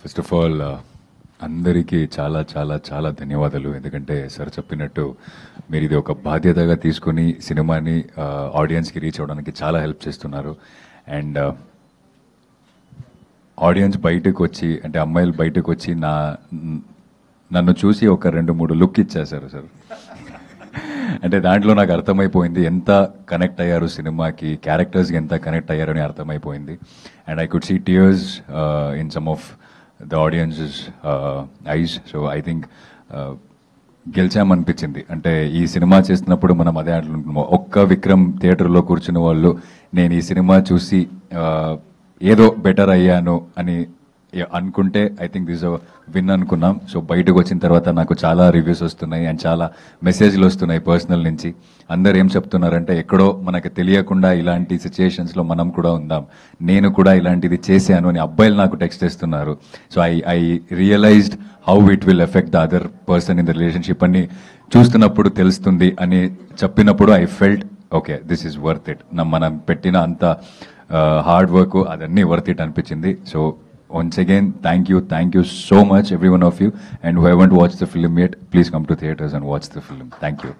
First of all అందరికీ చాలా చాలా చాలా ధన్యవాదాలు. ఎందుకంటే సార్ చెప్పినట్టు మీరు ఇది ఒక బాధ్యతగా తీసుకుని సినిమాని ఆడియన్స్కి రీచ్ అవ్వడానికి చాలా హెల్ప్ చేస్తున్నారు. అండ్ ఆడియన్స్ బయటకు వచ్చి, అంటే అమ్మాయిలు బయటకు వచ్చి నన్ను చూసి ఒక 2-3 లుక్ ఇచ్చేశారు సార్. అంటే దాంట్లో నాకు అర్థమైపోయింది ఎంత కనెక్ట్ అయ్యారు సినిమాకి, క్యారెక్టర్స్కి ఎంత కనెక్ట్ అయ్యారని అర్థమైపోయింది. And I could see tears in some of the audiences eyes. So I think గెలిచామనిపించింది. అంటే ఈ సినిమా చేస్తున్నప్పుడు మనం అదే అంటున్నాము, ఒక్క విక్రమ్ థియేటర్లో కూర్చున్న వాళ్ళు నేను ఈ సినిమా చూసి ఏదో బెటర్ అయ్యాను అని అనుకుంటే ఐ థింక్ దిస్ విన్ అనుకున్నాం. సో బయటకు వచ్చిన తర్వాత నాకు చాలా రివ్యూస్ వస్తున్నాయి అండ్ చాలా మెసేజ్లు వస్తున్నాయి పర్సనల్ నుంచి. అందరు ఏం చెప్తున్నారంటే ఎక్కడో మనకు తెలియకుండా ఇలాంటి సిచ్యుయేషన్స్లో మనం కూడా ఉందాం, నేను కూడా ఇలాంటిది చేశాను అని అబ్బాయిలు నాకు టెక్స్ట్ చేస్తున్నారు. So I realised how it will effect the other person in the relationship అని చూస్తున్నప్పుడు తెలుస్తుంది అని చెప్పినప్పుడు I felt okay this is worth it. మనం పెట్టిన అంత హార్డ్ వర్క్ అదన్నీ వర్త్ ఇట్ అనిపించింది. సో once again, thank you so much, every one of you. And who haven't watched the film yet, please come to theaters and watch the film. Thank you.